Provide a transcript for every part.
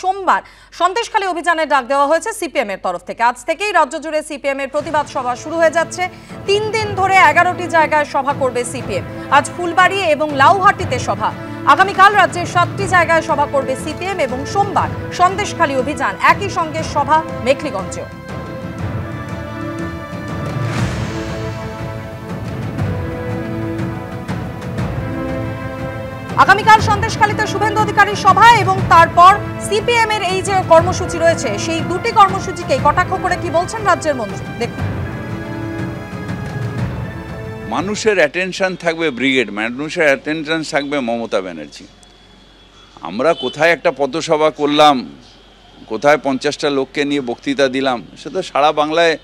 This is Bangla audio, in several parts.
সোমবার সন্দেশখালী অভিযানের ডাক দেওয়া হয়েছে সিপিএম এর তরফ থেকে। আজ থেকেই রাজ্য জুড়ে সিপিএম এর প্রতিবাদ সভা শুরু হয়ে যাচ্ছে। 3 দিন ধরে 11টি জায়গায় সভা করবে সিপিএম। আজ ফুলবাড়ি এবং লাউহাটিতে সভা। আগামীকাল রাজ্যের 7টি জায়গায় সভা করবে সিপিএম এবং সোমবার সন্দেশখালী অভিযান। একই সঙ্গে সভা মেখলিগঞ্জেও। আগামীকাল সন্দেশখালীতে শুভেন্দু অধিকারীর সভা এবং তারপর সিপিএম এর এই যে কর্মসূচি রয়েছে সেই দুটি কর্মসূচিকে কটাক্ষ করে কি বলছেন রাজ্যের মন্ত্রী দেখুন। মানুষের অ্যাটেনশন থাকবে ব্রিগেড, মানুষের অ্যাটেনশন থাকবে মমতা ব্যানার্জি। আমরা কোথায় একটা পথসভা করলাম, কোথায় 50টা লোককে নিয়ে বক্তৃতা দিলাম, সেটা সারা বাংলায়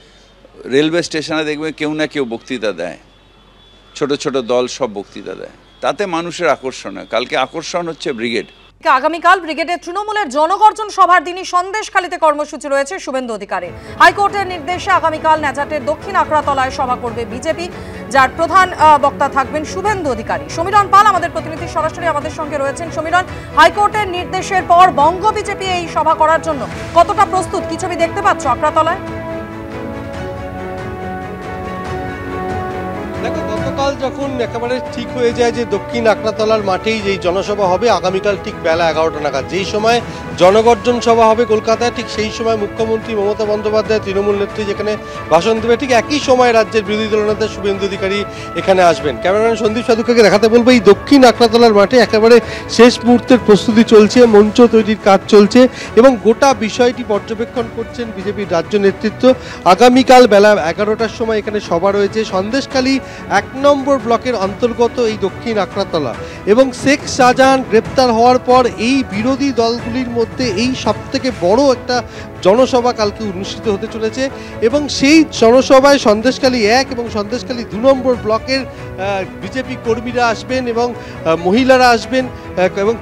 রেলওয়ে স্টেশনে দেখবে কেউ না কেউ বক্তৃতা দেয়, ছোট ছোট দল সব বক্তৃতা দেয়, তাতে মানুষের আকর্ষণ হয়। কালকে আকর্ষণ হচ্ছে ব্রিগেড। আগামীকাল ব্রিগেডের তৃণমূলের জনগর্জন সভার দিনই সন্দেশখালীতে কর্মসূচি রয়েছে শুভেন্দু অধিকারীর। হাইকোর্টের নির্দেশে আগামীকাল নেজাটের দক্ষিণ আকড়াতলায় সভা করবে বিজেপি, যার প্রধান বক্তা থাকবেন শুভেন্দু অধিকারী। সমীরণ পাল আমাদের প্রতিনিধি সরাসরি আমাদের সঙ্গে রয়েছেন। সমীরণ, হাইকোর্টের নির্দেশের পর বঙ্গ বিজেপি এই সভা করার জন্য কতটা প্রস্তুত, কি ছবি দেখতে পাচ্ছ আকড়াতলায়? দেখো, গতকাল যখন একেবারে ঠিক হয়ে যায় যে দক্ষিণ আকড়াতলার মাঠেই যেই জনসভা হবে আগামীকাল ঠিক বেলা 11টা নাগাদ, যেই সময় জনগর্জন সভা হবে কলকাতায়, ঠিক সেই সময় মুখ্যমন্ত্রী মমতা বন্দ্যোপাধ্যায় তৃণমূল নেত্রী যেখানে ভাষণ দেবে, ঠিক একই সময় রাজ্যের বিরোধী দলনেতা শুভেন্দু অধিকারী এখানে আসবেন। ক্যামেরাম্যান সন্দীপ সাধুকাকে দেখাতে বলবো এই দক্ষিণ আকড়াতলার মাঠে একেবারে শেষ মুহূর্তের প্রস্তুতি চলছে, মঞ্চ তৈরির কাজ চলছে এবং গোটা বিষয়টি পর্যবেক্ষণ করছেন বিজেপির রাজ্য নেতৃত্ব। আগামীকাল বেলা 11টার সময় এখানে সভা রয়েছে। সন্দেশখালী 1 নম্বর ব্লকের অন্তর্গত এই দক্ষিণ আকড়াতলা এবং শেখ শাহজাহান গ্রেপ্তার হওয়ার পর এই বিরোধী দলগুলির মধ্যে এই সবথেকে বড় একটা জনসভা কালকে অনুষ্ঠিত হতে চলেছে এবং সেই জনসভায় সন্দেশখালী 1 এবং সন্দেশখালী 2 নম্বর ব্লকের বিজেপি কর্মীরা আসবেন এবং মহিলারা আসবেন এবং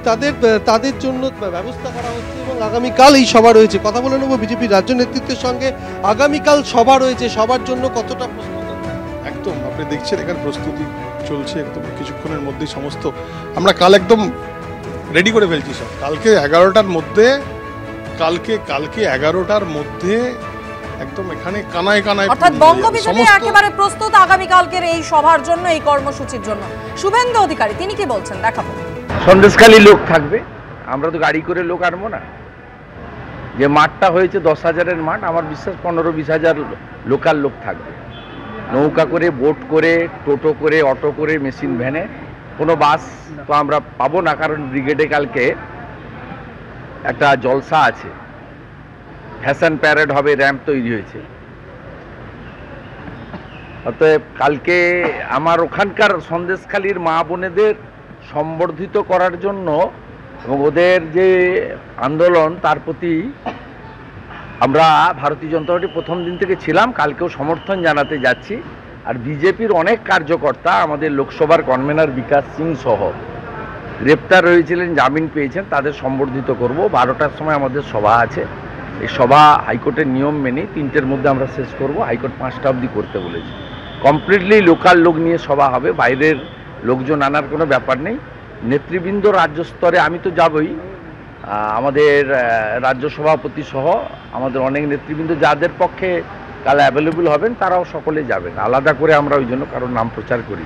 তাদের জন্য ব্যবস্থা করা হচ্ছে এবং আগামীকাল এই সভা রয়েছে। কথা বলে নেব বিজেপির রাজ্য নেতৃত্বের সঙ্গে। আগামীকাল সভা রয়েছে, সবার জন্য কতটা প্রস্তুত? একদম আপনি দেখছেন এখানে প্রস্তুতি চলছে, একদম কিছুক্ষণের মধ্যেই সমস্ত আমরা কাল একদম রেডি করে ফেলছি সব। কালকে 11টার মধ্যে একদম এখানে কানায় কানায়, অর্থাৎ বঙ্গ বিজেপি একেবারে প্রস্তুত আগামীকালকের এই সভার জন্য, এই কর্মসূচির জন্য। শুভেন্দু অধিকারী তিনি কি বলছেন দেখাবো। সন্দেশখালী লোক থাকবে, আমরা তো গাড়ি করে লোক আনবো না। যে মাঠটা হয়েছে 10,000-এর মাঠ, আমার বিশ্বাস 15-20 হাজার লোকাল লোক থাকবে। নৌকা করে, বোট করে, টোটো করে, অটো করে, মেশিন ভ্যানে, কোনো বাস তো আমরা পাবো না, কারণ ব্রিগেডে কালকে একটা জলসা আছে, ফ্যাশন প্যারেড হবে, র্যাম্প তৈরি হয়েছে। অতএব কালকে আমার ওখানকার সন্দেশখালীর মা বোনেদের সম্বর্ধিত করার জন্য এবং ওদের যে আন্দোলন তার প্রতি আমরা ভারতীয় জনতা পার্টি প্রথম দিন থেকে ছিলাম, কালকেও সমর্থন জানাতে যাচ্ছি। আর বিজেপির অনেক কার্যকর্তা, আমাদের লোকসভার কনভেনার বিকাশ সিং সহ গ্রেপ্তার হয়েছিলেন, জামিন পেয়েছেন, তাদের সম্বর্ধিত করব। 12টার সময় আমাদের সভা আছে। এই সভা হাইকোর্টের নিয়ম মেনে 3টের মধ্যে আমরা শেষ করব। হাইকোর্ট 5টা অবধি করতে বলেছে। কমপ্লিটলি লোকাল লোক নিয়ে সভা হবে, বাইরের লোকজন আনার কোনো ব্যাপার নেই। নেতৃবৃন্দ রাজ্য স্তরে আমি তো যাবই, আমাদের রাজ্য সভাপতি সহ আমাদের অনেক নেতৃবৃন্দ যাদের পক্ষে কাল অ্যাভেলেবল হবেন তারাও সকলে যাবেন। আলাদা করে আমরা ওই জন্য কারোর নাম প্রচার করি।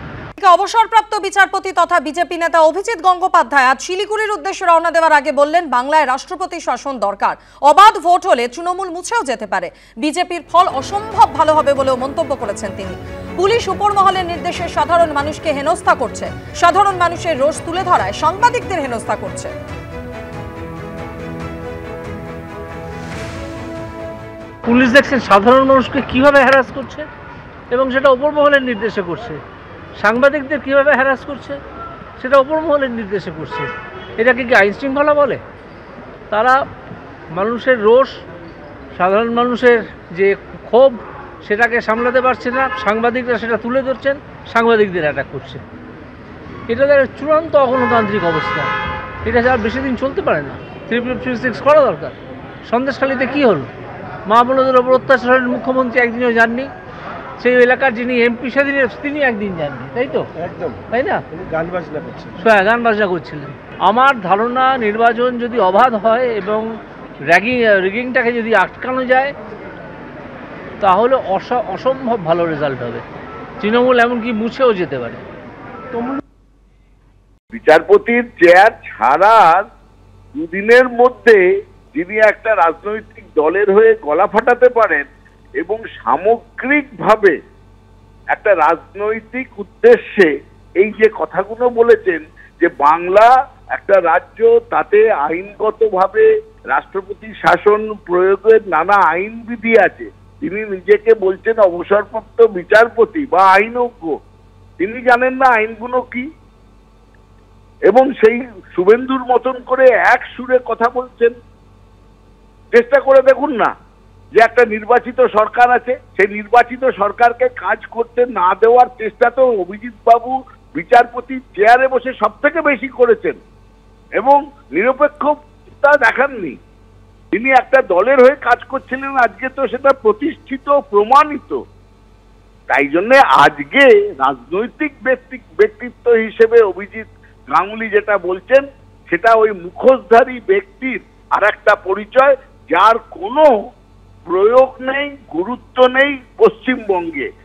অবসরপ্রাপ্ত বিচারপতি তথা বিজেপি নেতা অভিজিৎ গঙ্গোপাধ্যায় আজ শিলিগুড়ির উদ্দেশ্যে রওনা দেওয়ার আগে বললেন, বাংলায় রাষ্ট্রপতি শাসন দরকার। অবাধ ভোট হলে তৃণমূল মুছেও যেতে পারে। বিজেপির ফল অসম্ভব ভালো হবে বলেও মন্তব্য করেছেন তিনি। পুলিশ উপর মহলের নির্দেশে সাধারণ মানুষকে হেনস্থা করছে, সাধারণ মানুষের রোষ তুলে ধরায় সাংবাদিকদের হেনস্থা করছে। পুলিশ দেখছেন সাধারণ মানুষকে কিভাবে হ্যারাস করছে এবং সেটা উপর মহলের নির্দেশে করছে। সাংবাদিকদের কিভাবে হ্যারাস করছে সেটা উপর মহলের নির্দেশে করছে। এটাকে কি আইন শৃঙ্খলা বলে? তারা মানুষের রোষ, সাধারণ মানুষের যে ক্ষোভ সেটাকে সামলাতে পারছে না, সাংবাদিকরা সেটা তুলে ধরছেন, সাংবাদিকদের অ্যাটাক করছে। এটা তার চূড়ান্ত অগণতান্ত্রিক অবস্থা। এটা আর বেশি দিন চলতে পারে না। 356 করা দরকার। সন্দেশখালীতে কী হলো? মা বোনদের ওপর অত্যাচারের মুখ্যমন্ত্রী একদিনও যাননি। সেই এলাকার যিনি এমপি সেদিনের তিনি একদিন যাননি, তাই তো? একদম তাই না? গান বাজনা করছিলেন। আমার ধারণা নির্বাচন যদি অবাধ হয় এবং রিগিংটাকে যদি আটকানো যায় তাহলে অসম্ভব ভালো রেজাল্ট হবে। তৃণমূল এমনকি মুছেও যেতে পারে। বিচারপতির চেয়ার ছাড়ার দুদিনের মধ্যে যিনি একটা রাজনৈতিক দলের হয়ে গলা ফাটাতে পারেন এবং সামগ্রিকভাবে একটা রাজনৈতিক উদ্দেশ্যে এই যে কথাগুলো বলেছেন যে বাংলা একটা রাজ্য, তাতে আইনগতভাবে রাষ্ট্রপতি শাসন প্রয়োগের নানা আইনবিধি আছে, তিনি নিজেকে বলছেন অবসরপ্রাপ্ত বিচারপতি বা আইনজ্ঞ, তিনি জানেন না আইনগুলো কি, এবং সেই শুভেন্দুর মতন করে এক সুরে কথা বলছেন। চেষ্টা করে দেখুন না যে একটা নির্বাচিত সরকার আছে, সেই নির্বাচিত সরকারকে কাজ করতে না দেওয়ার চেষ্টা তো অভিজিৎ বাবু বিচারপতি চেয়ারে বসে সব থেকে বেশি করেছেন এবং নিরপেক্ষতা দেখাননি। তিনি একটা দলের হয়ে কাজ করছিলেন, আজকে তো সেটা প্রতিষ্ঠিত প্রমাণিত। তাই জন্য আজকে রাজনৈতিক ব্যক্তিত্ব হিসেবে অভিজিৎ গাঙ্গুলি যেটা বলছেন সেটা ওই মুখোশধারী ব্যক্তির আর একটা পরিচয়, যার কোনো প্রয়োগ নেই, গুরুত্ব নেই পশ্চিমবঙ্গে।